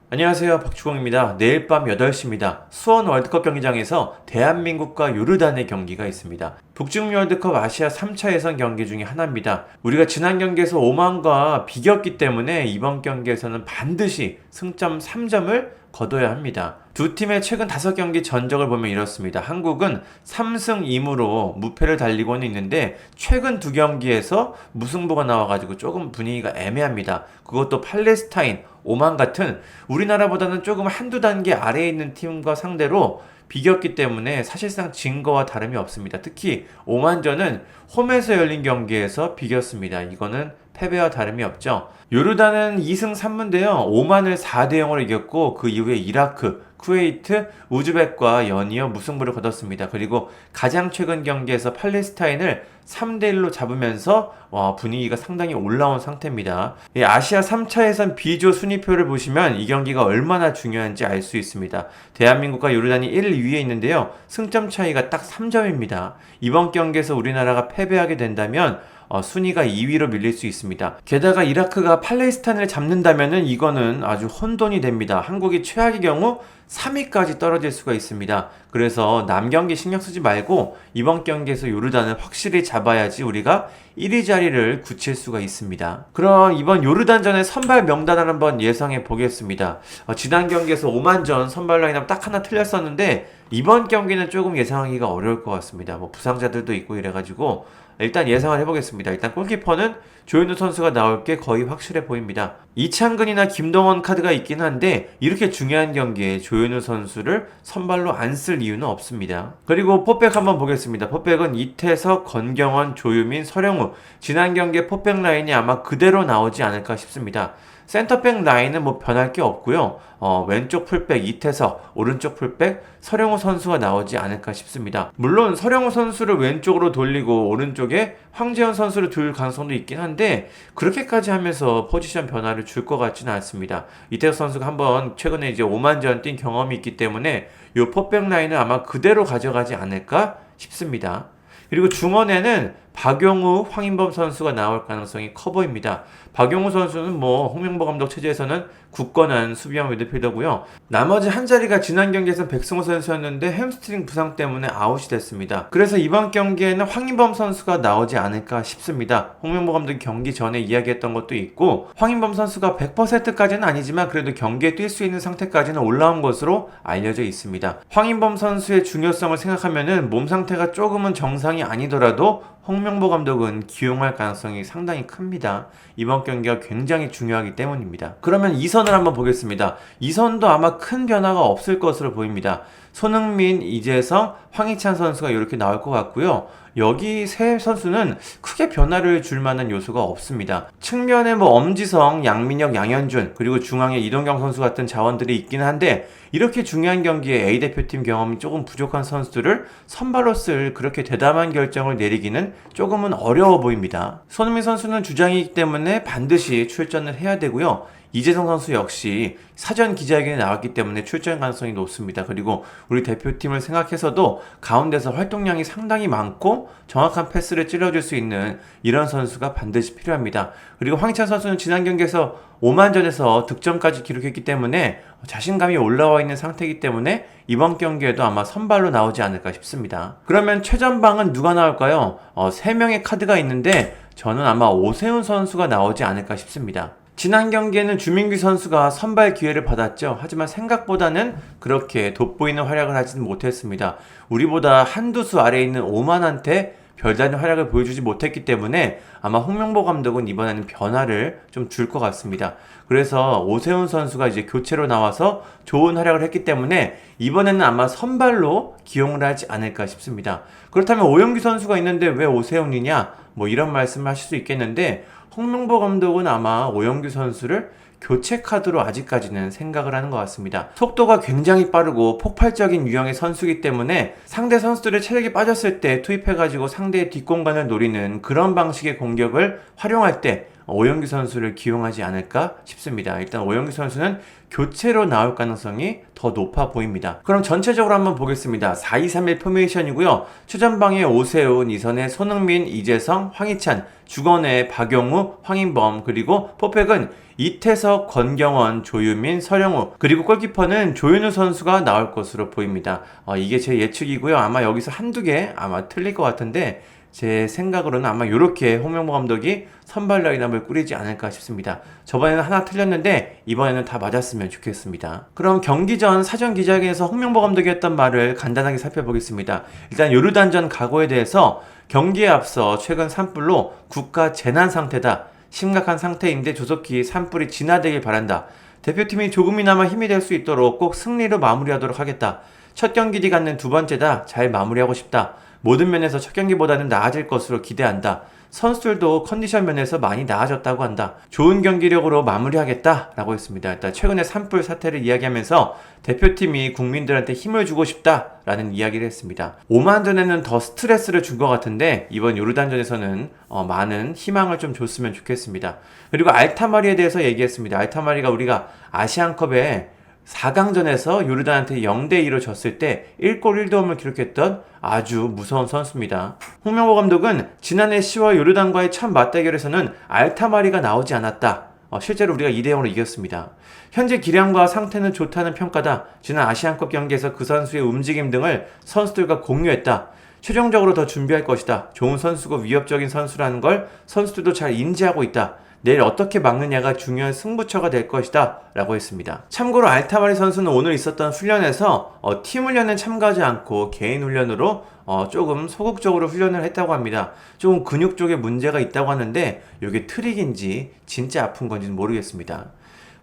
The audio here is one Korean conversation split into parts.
안녕하세요, 박주공입니다. 내일 밤 8시입니다. 수원 월드컵 경기장에서 대한민국과 요르단의 경기가 있습니다. 북중미 월드컵 아시아 3차 예선 경기 중에 하나입니다. 우리가 지난 경기에서 오만과 비겼기 때문에 이번 경기에서는 반드시 승점 3점을 거둬야 합니다. 두 팀의 최근 5경기 전적을 보면 이렇습니다. 한국은 3승 2무로 무패를 달리고는 있는데 최근 2경기에서 무승부가 나와가지고 조금 분위기가 애매합니다. 그것도 팔레스타인, 오만 같은 우리나라보다는 조금 한두 단계 아래에 있는 팀과 상대로 비겼기 때문에 사실상 진 거와 다름이 없습니다. 특히 오만전은 홈에서 열린 경기에서 비겼습니다. 이거는 패배와 다름이 없죠. 요르단은 2승 3무인데요. 오만을 4대 0으로 이겼고 그 이후에 이라크, 쿠웨이트, 우즈벡과 연이어 무승부를 거뒀습니다. 그리고 가장 최근 경기에서 팔레스타인을 3대 1로 잡으면서 분위기가 상당히 올라온 상태입니다. 아시아 3차 예선 B조 순위표를 보시면 이 경기가 얼마나 중요한지 알 수 있습니다. 대한민국과 요르단이 1, 2위에 있는데요. 승점 차이가 딱 3점입니다. 이번 경기에서 우리나라가 패배하게 된다면 순위가 2위로 밀릴 수 있습니다. 게다가 이라크가 팔레스타인을 잡는다면은 이거는 아주 혼돈이 됩니다. 한국이 최악의 경우 3위까지 떨어질 수가 있습니다. 그래서 남 경기 신경 쓰지 말고 이번 경기에서 요르단을 확실히 잡아야지 우리가 1위 자리를 굳힐 수가 있습니다. 그럼 이번 요르단전의 선발 명단을 한번 예상해 보겠습니다. 지난 경기에서 오만전 선발 라인업 딱 하나 틀렸었는데 이번 경기는 조금 예상하기가 어려울 것 같습니다. 부상자들도 있고 이래가지고 일단 예상을 해보겠습니다. 일단 골키퍼는 조현우 선수가 나올 게 거의 확실해 보입니다. 이창근이나 김동원 카드가 있긴 한데 이렇게 중요한 경기에 조현우 선수를 선발로 안 쓸 이유는 없습니다. 그리고 포백 한번 보겠습니다. 포백은 이태석, 건경원, 조유민, 서령우 지난 경기의 포백 라인이 아마 그대로 나오지 않을까 싶습니다. 센터백 라인은 변할 게 없고요. 왼쪽 풀백 이태석, 오른쪽 풀백 서령우 선수가 나오지 않을까 싶습니다. 물론 서령우 선수를 왼쪽으로 돌리고 오른쪽에 황재현 선수를 둘 가능성도 있긴 한데 그렇게까지 하면서 포지션 변화를 줄 것 같지는 않습니다. 이태석 선수가 한번 최근에 이제 오만전 뛴 경험이 있기 때문에 이 포백 라인을 아마 그대로 가져가지 않을까 싶습니다. 그리고 중원에는 박용우, 황인범 선수가 나올 가능성이 커 보입니다. 박용우 선수는 홍명보 감독 체제에서는 굳건한 수비형 미드필더고요. 나머지 한 자리가 지난 경기에서 백승호 선수였는데 햄스트링 부상 때문에 아웃이 됐습니다. 그래서 이번 경기에는 황인범 선수가 나오지 않을까 싶습니다. 홍명보 감독이 경기 전에 이야기했던 것도 있고 황인범 선수가 100%까지는 아니지만 그래도 경기에 뛸 수 있는 상태까지는 올라온 것으로 알려져 있습니다. 황인범 선수의 중요성을 생각하면은 몸 상태가 조금은 정상이 아니더라도 홍명보 감독은 기용할 가능성이 상당히 큽니다. 이번 경기가 굉장히 중요하기 때문입니다. 그러면 2선을 한번 보겠습니다. 2선도 아마 큰 변화가 없을 것으로 보입니다. 손흥민, 이재성, 황희찬 선수가 이렇게 나올 것 같고요. 여기 세 선수는 크게 변화를 줄 만한 요소가 없습니다. 측면에 엄지성, 양민혁, 양현준 그리고 중앙에 이동경 선수 같은 자원들이 있긴 한데 이렇게 중요한 경기에 A대표팀 경험이 조금 부족한 선수들을 선발로 쓸 그렇게 대담한 결정을 내리기는 조금은 어려워 보입니다. 손흥민 선수는 주장이기 때문에 반드시 출전을 해야 되고요. 이재성 선수 역시 사전 기자회견에 나왔기 때문에 출전 가능성이 높습니다. 그리고 우리 대표팀을 생각해서도 가운데서 활동량이 상당히 많고 정확한 패스를 찔러줄 수 있는 이런 선수가 반드시 필요합니다. 그리고 황희찬 선수는 지난 경기에서 오만전에서 득점까지 기록했기 때문에 자신감이 올라와 있는 상태이기 때문에 이번 경기에도 아마 선발로 나오지 않을까 싶습니다. 그러면 최전방은 누가 나올까요? 3명의 카드가 있는데 저는 아마 오세훈 선수가 나오지 않을까 싶습니다. 지난 경기에는 주민규 선수가 선발 기회를 받았죠. 하지만 생각보다는 그렇게 돋보이는 활약을 하지는 못했습니다. 우리보다 한두 수 아래에 있는 오만한테 별다른 활약을 보여주지 못했기 때문에 아마 홍명보 감독은 이번에는 변화를 좀 줄 것 같습니다. 그래서 오세훈 선수가 이제 교체로 나와서 좋은 활약을 했기 때문에 이번에는 아마 선발로 기용을 하지 않을까 싶습니다. 그렇다면 오영규 선수가 있는데 왜 오세훈이냐? 이런 말씀을 하실 수 있겠는데 홍명보 감독은 아마 오영규 선수를 교체 카드로 아직까지는 생각을 하는 것 같습니다. 속도가 굉장히 빠르고 폭발적인 유형의 선수이기 때문에 상대 선수들의 체력이 빠졌을 때 투입해가지고 상대의 뒷공간을 노리는 그런 방식의 공격을 활용할 때 오영규 선수를 기용하지 않을까 싶습니다. 일단 오영규 선수는 교체로 나올 가능성이 더 높아 보입니다. 그럼 전체적으로 한번 보겠습니다. 4-2-3-1 포메이션이고요. 최전방에 오세훈, 이선에 손흥민, 이재성, 황희찬, 중원에 박용우, 황인범, 그리고 포백은 이태석, 권경원, 조유민, 서령우, 그리고 골키퍼는 조윤우 선수가 나올 것으로 보입니다. 이게 제 예측이고요. 아마 여기서 한두 개 아마 틀릴 것 같은데 제 생각으로는 아마 이렇게 홍명보 감독이 선발 라인업을 꾸리지 않을까 싶습니다. 저번에는 하나 틀렸는데 이번에는 다 맞았으면 좋겠습니다. 그럼 경기 전 사전 기자회견에서 홍명보 감독이 했던 말을 간단하게 살펴보겠습니다. 일단 요르단전 각오에 대해서 경기에 앞서 최근 산불로 국가 재난 상태다. 심각한 상태인데 조속히 산불이 진화되길 바란다. 대표팀이 조금이나마 힘이 될 수 있도록 꼭 승리로 마무리하도록 하겠다. 첫 경기 뒤 갖는 두 번째다. 잘 마무리하고 싶다. 모든 면에서 첫 경기보다는 나아질 것으로 기대한다. 선수들도 컨디션 면에서 많이 나아졌다고 한다. 좋은 경기력으로 마무리하겠다 라고 했습니다. 일단 최근에 산불 사태를 이야기하면서 대표팀이 국민들한테 힘을 주고 싶다 라는 이야기를 했습니다. 오만전에는 더 스트레스를 준 것 같은데 이번 요르단전에서는 많은 희망을 좀 줬으면 좋겠습니다. 그리고 알타마리에 대해서 얘기했습니다. 알타마리가 우리가 아시안컵에 4강전에서 요르단한테 0대2로 졌을 때 1골 1도움을 기록했던 아주 무서운 선수입니다. 홍명보 감독은 지난해 10월 요르단과의 첫 맞대결에서는 알타마리가 나오지 않았다. 실제로 우리가 2대0으로 이겼습니다. 현재 기량과 상태는 좋다는 평가다. 지난 아시안컵 경기에서 그 선수의 움직임 등을 선수들과 공유했다. 최종적으로 더 준비할 것이다. 좋은 선수고 위협적인 선수라는 걸 선수들도 잘 인지하고 있다. 내일 어떻게 막느냐가 중요한 승부처가 될 것이다 라고 했습니다. 참고로 알타마리 선수는 오늘 있었던 훈련에서 팀 훈련은 참가하지 않고 개인 훈련으로 조금 소극적으로 훈련을 했다고 합니다. 조금 근육 쪽에 문제가 있다고 하는데 이게 트릭인지 진짜 아픈 건지는 모르겠습니다.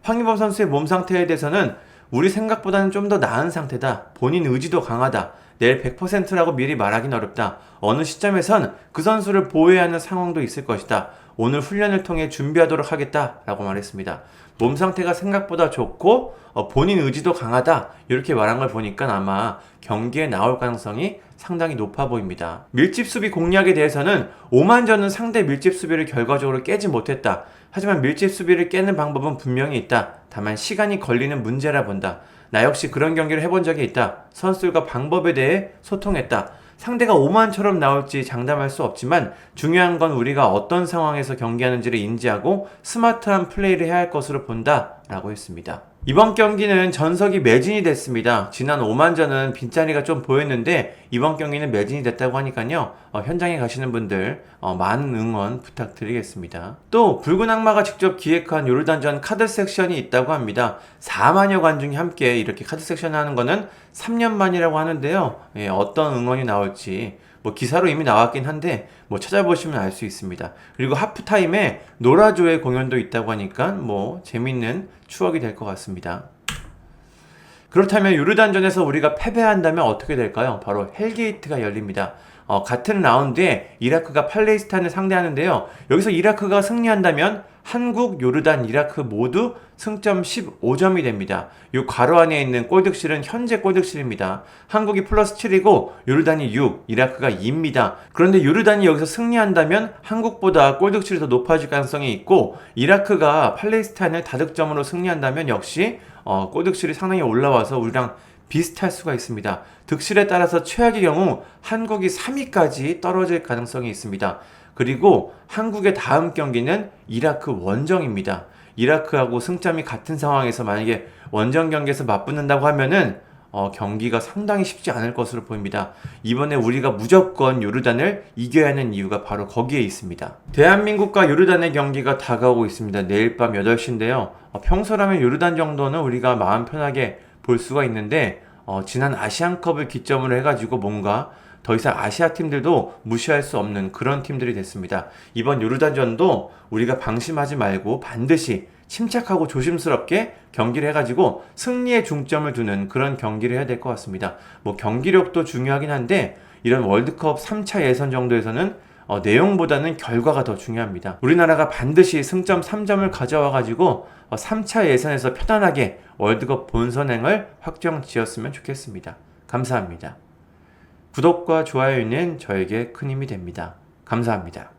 황인범 선수의 몸 상태에 대해서는 우리 생각보다는 좀 더 나은 상태다. 본인 의지도 강하다. 내일 100%라고 미리 말하기는 어렵다. 어느 시점에선 그 선수를 보호해야 하는 상황도 있을 것이다. 오늘 훈련을 통해 준비하도록 하겠다 라고 말했습니다. 몸 상태가 생각보다 좋고 본인 의지도 강하다 이렇게 말한 걸 보니까 아마 경기에 나올 가능성이 상당히 높아 보입니다. 밀집 수비 공략에 대해서는 오만전은 상대 밀집 수비를 결과적으로 깨지 못했다. 하지만 밀집 수비를 깨는 방법은 분명히 있다. 다만 시간이 걸리는 문제라 본다. 나 역시 그런 경기를 해본 적이 있다. 선수들과 방법에 대해 소통했다. 상대가 오만처럼 나올지 장담할 수 없지만 중요한 건 우리가 어떤 상황에서 경기하는지를 인지하고 스마트한 플레이를 해야 할 것으로 본다 라고 했습니다. 이번 경기는 전석이 매진이 됐습니다. 지난 오만전은 빈자리가 좀 보였는데 이번 경기는 매진이 됐다고 하니까요. 현장에 가시는 분들 많은 응원 부탁드리겠습니다. 또 붉은 악마가 직접 기획한 요르단전 카드 섹션이 있다고 합니다. 4만여 관중이 함께 이렇게 카드 섹션을 하는 거는 3년 만이라고 하는데요. 어떤 응원이 나올지 기사로 이미 나왔긴 한데 찾아보시면 알 수 있습니다. 그리고 하프타임에 노라조의 공연도 있다고 하니까 재밌는 추억이 될 것 같습니다. 그렇다면 요르단전에서 우리가 패배한다면 어떻게 될까요? 바로 헬게이트가 열립니다. 같은 라운드에 이라크가 팔레스타인을 상대하는데요. 여기서 이라크가 승리한다면 한국, 요르단, 이라크 모두 승점 15점이 됩니다. 이 괄호 안에 있는 골득실은 현재 골득실입니다. 한국이 플러스 7이고 요르단이 6, 이라크가 2입니다. 그런데 요르단이 여기서 승리한다면 한국보다 골득실이 더 높아질 가능성이 있고 이라크가 팔레스타인을 다득점으로 승리한다면 역시 골득실이 상당히 올라와서 우리랑 비슷할 수가 있습니다. 득실에 따라서 최악의 경우 한국이 3위까지 떨어질 가능성이 있습니다. 그리고 한국의 다음 경기는 이라크 원정입니다. 이라크하고 승점이 같은 상황에서 만약에 원정 경기에서 맞붙는다고 하면은 경기가 상당히 쉽지 않을 것으로 보입니다. 이번에 우리가 무조건 요르단을 이겨야 하는 이유가 바로 거기에 있습니다. 대한민국과 요르단의 경기가 다가오고 있습니다. 내일 밤 8시인데요. 평소라면 요르단 정도는 우리가 마음 편하게 볼 수가 있는데 지난 아시안컵을 기점으로 해가지고 뭔가 더 이상 아시아 팀들도 무시할 수 없는 그런 팀들이 됐습니다. 이번 요르단전도 우리가 방심하지 말고 반드시 침착하고 조심스럽게 경기를 해가지고 승리에 중점을 두는 그런 경기를 해야 될 것 같습니다. 경기력도 중요하긴 한데 이런 월드컵 3차 예선 정도에서는 내용보다는 결과가 더 중요합니다. 우리나라가 반드시 승점 3점을 가져와가지고 3차 예선에서 편안하게 월드컵 본선행을 확정 지었으면 좋겠습니다. 감사합니다. 구독과 좋아요는 저에게 큰 힘이 됩니다. 감사합니다.